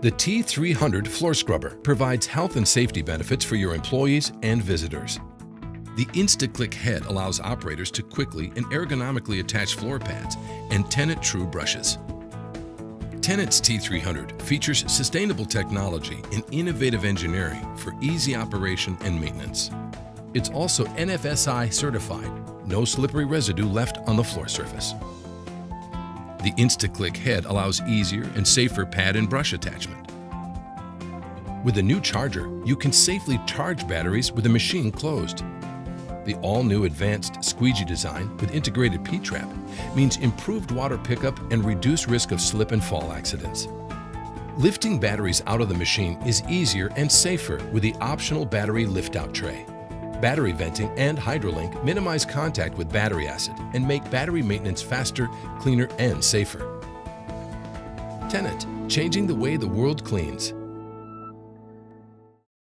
The T300 floor scrubber provides health and safety benefits for your employees and visitors. The InstaClick head allows operators to quickly and ergonomically attach floor pads and Tennant True brushes. Tennant's T300 features sustainable technology and innovative engineering for easy operation and maintenance. It's also NFSI certified, no slippery residue left on the floor surface. The InstaClick head allows easier and safer pad and brush attachment. With a new charger, you can safely charge batteries with the machine closed. The all-new advanced squeegee design with integrated P-trap means improved water pickup and reduced risk of slip and fall accidents. Lifting batteries out of the machine is easier and safer with the optional battery lift-out tray. Battery venting and HydroLink minimize contact with battery acid and make battery maintenance faster, cleaner, and safer. Tennant, changing the way the world cleans.